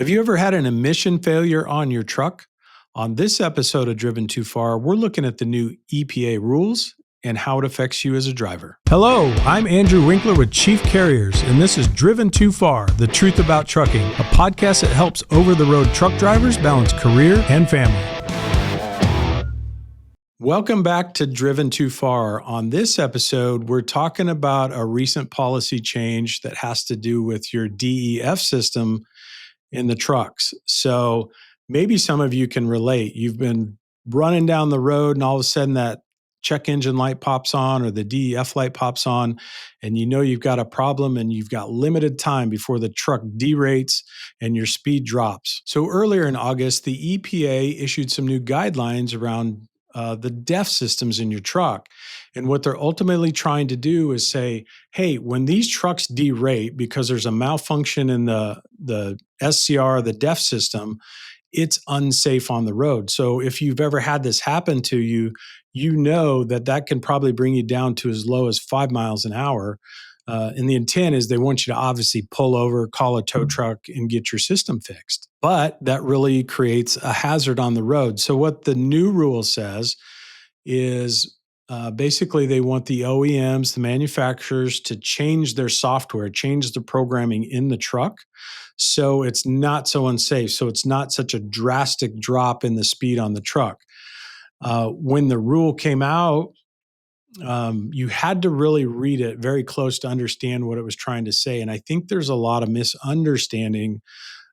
Have you ever had an emission failure on your truck? On this episode of Driven Too Far, we're looking at the new EPA rules and how it affects you as a driver. Hello, I'm Andrew Winkler with Chief Carriers, and this is Driven Too Far, the truth about trucking, a podcast that helps over-the-road truck drivers balance career and family. Welcome back to Driven Too Far. On this episode, we're talking about a recent policy change that has to do with your DEF system in the trucks. So maybe some of you can relate. You've been running down the road and all of a sudden that check engine light pops on or the DEF light pops on, and you know you've got a problem and you've got limited time before the truck derates and your speed drops. So earlier in August, the EPA issued some new guidelines around the DEF systems in your truck. And what they're ultimately trying to do is say, hey, when these trucks derate because there's a malfunction in the SCR, the DEF system, it's unsafe on the road. So if you've ever had this happen to you, you know that can probably bring you down to as low as 5 miles an hour. And the intent is they want you to obviously pull over, call a tow truck, and get your system fixed. But that really creates a hazard on the road. So what the new rule says is basically they want the OEMs, the manufacturers, to change their software, change the programming in the truck so it's not so unsafe. So it's not such a drastic drop in the speed on the truck. When the rule came out, you had to really read it very close to understand what it was trying to say. And I think there's a lot of misunderstanding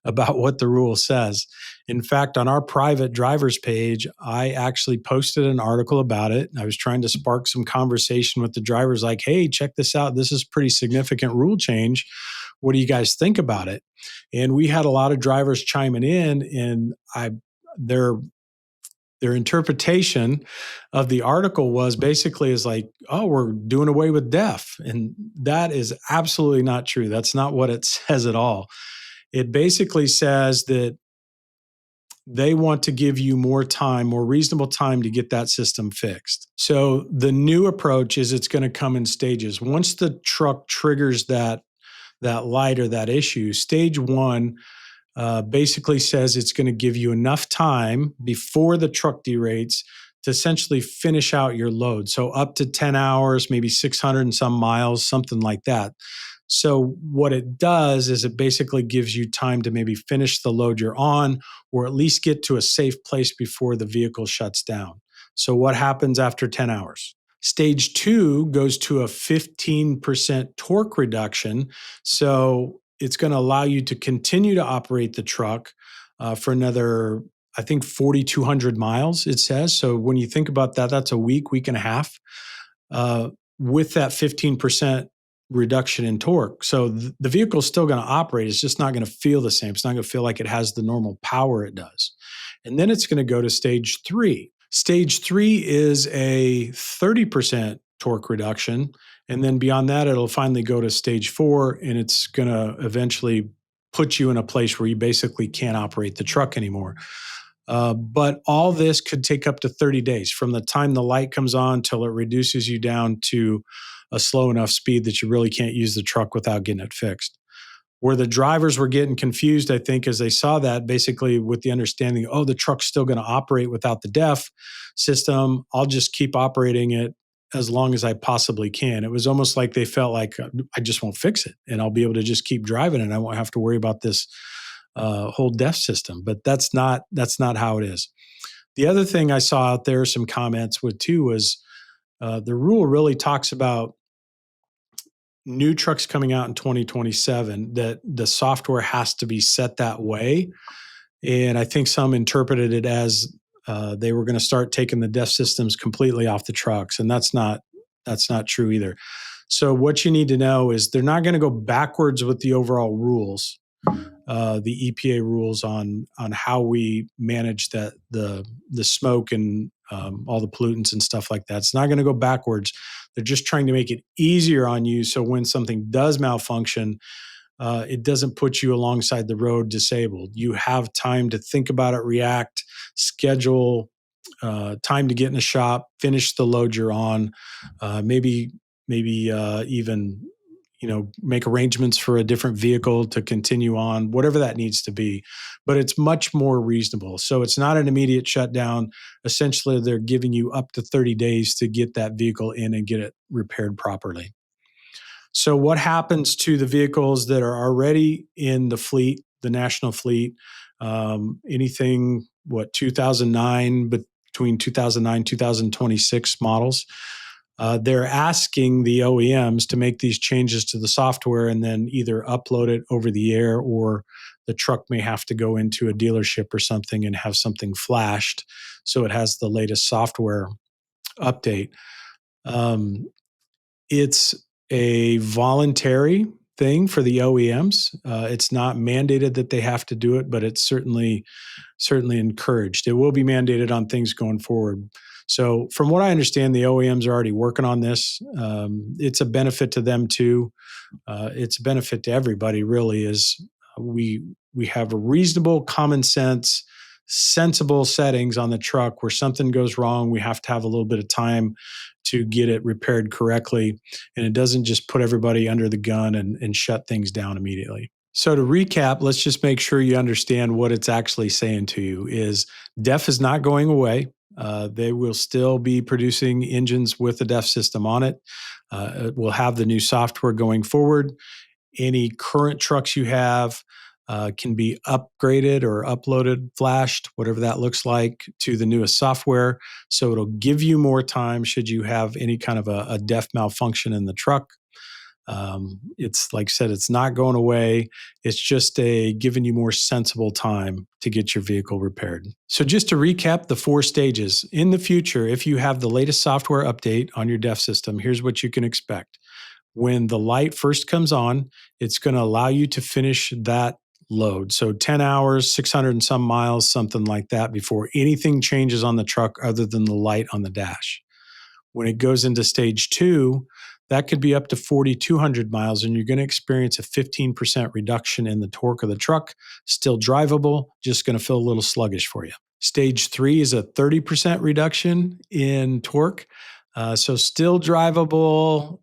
about what the rule says. In fact, on our private driver's page, I actually posted an article about it. I was trying to spark some conversation with the drivers like, hey, check this out. This is pretty significant rule change. What do you guys think about it? And we had a lot of drivers chiming in, and their interpretation of the article was basically is like, oh, we're doing away with DEF. And that is absolutely not true. That's not what it says at all. It basically says that they want to give you more time, more reasonable time to get that system fixed. So the new approach is it's going to come in stages. Once the truck triggers that light or that issue, stage one basically says it's going to give you enough time before the truck derates to essentially finish out your load. So up to 10 hours, maybe 600 and some miles, something like that. So what it does is it basically gives you time to maybe finish the load you're on, or at least get to a safe place before the vehicle shuts down. So what happens after 10 hours? Stage two goes to a 15% torque reduction. So it's going to allow you to continue to operate the truck for another, I think, 4,200 miles, it says. So when you think about that, that's a week and a half with that 15% reduction in torque. So the vehicle is still going to operate. It's just not going to feel the same. It's not going to feel like it has the normal power it does. And then it's going to go to stage three. Stage three is a 30% torque reduction. And then beyond that, it'll finally go to stage four, and it's going to eventually put you in a place where you basically can't operate the truck anymore. But all this could take up to 30 days from the time the light comes on till it reduces you down to a slow enough speed that you really can't use the truck without getting it fixed. Where the drivers were getting confused, I think, as they saw that, basically with the understanding, oh, the truck's still going to operate without the DEF system. I'll just keep operating it as long as I possibly can. It was almost like they felt like I just won't fix it and I'll be able to just keep driving and I won't have to worry about this whole DEF system. But that's not how it is. The other thing I saw out there, some comments with too, was the rule really talks about new trucks coming out in 2027, that the software has to be set that way. And I think some interpreted it as they were going to start taking the DEF systems completely off the trucks. And that's not true either. So what you need to know is they're not going to go backwards with the overall rules, the EPA rules on how we manage the smoke and all the pollutants and stuff like that. It's not going to go backwards. They're just trying to make it easier on you. So when something does malfunction, it doesn't put you alongside the road disabled. You have time to think about it, react, schedule, time to get in the shop, finish the load you're on, maybe even make arrangements for a different vehicle to continue on, whatever that needs to be. But it's much more reasonable. So it's not an immediate shutdown. Essentially, they're giving you up to 30 days to get that vehicle in and get it repaired properly. So what happens to the vehicles that are already in the fleet, the national fleet, anything, 2009, between 2009, 2026 models, they're asking the OEMs to make these changes to the software and then either upload it over the air, or the truck may have to go into a dealership or something and have something flashed so it has the latest software update. It's a voluntary thing for the OEMs. It's not mandated that they have to do it, but it's certainly encouraged. It will be mandated on things going forward. So from what I understand, the OEMs are already working on this. It's a benefit to them too. It's a benefit to everybody, really, is we have a reasonable, common sense, sensible settings on the truck where something goes wrong. We have to have a little bit of time to get it repaired correctly. And it doesn't just put everybody under the gun and shut things down immediately. So to recap, let's just make sure you understand what it's actually saying to you is DEF is not going away. They will still be producing engines with the DEF system on it. It will have the new software going forward. Any current trucks you have can be upgraded or uploaded, flashed, whatever that looks like, to the newest software. So it'll give you more time should you have any kind of a DEF malfunction in the truck. It's like I said, it's not going away. It's just giving you more sensible time to get your vehicle repaired. So just to recap the 4 stages. In the future, if you have the latest software update on your DEF system, here's what you can expect. When the light first comes on, it's going to allow you to finish that load. So 10 hours, 600 and some miles, something like that, before anything changes on the truck other than the light on the dash. When it goes into stage 2, that could be up to 4,200 miles, and you're going to experience a 15% reduction in the torque of the truck. Still drivable, just going to feel a little sluggish for you. Stage 3 is a 30% reduction in torque. So still drivable,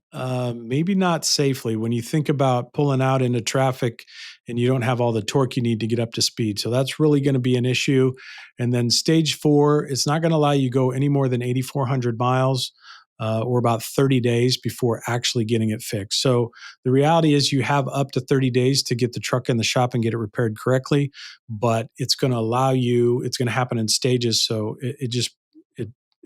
maybe not safely when you think about pulling out into traffic and you don't have all the torque you need to get up to speed. So that's really going to be an issue. And then stage 4, it's not going to allow you to go any more than 8,400 miles or about 30 days before actually getting it fixed. So the reality is you have up to 30 days to get the truck in the shop and get it repaired correctly, but it's going to allow you, it's going to happen in stages. So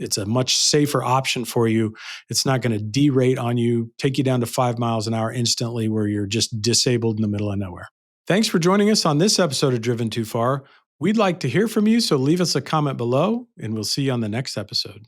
it's a much safer option for you. It's not going to derate on you, take you down to 5 miles an hour instantly where you're just disabled in the middle of nowhere. Thanks for joining us on this episode of Driven Too Far. We'd like to hear from you, so leave us a comment below, and we'll see you on the next episode.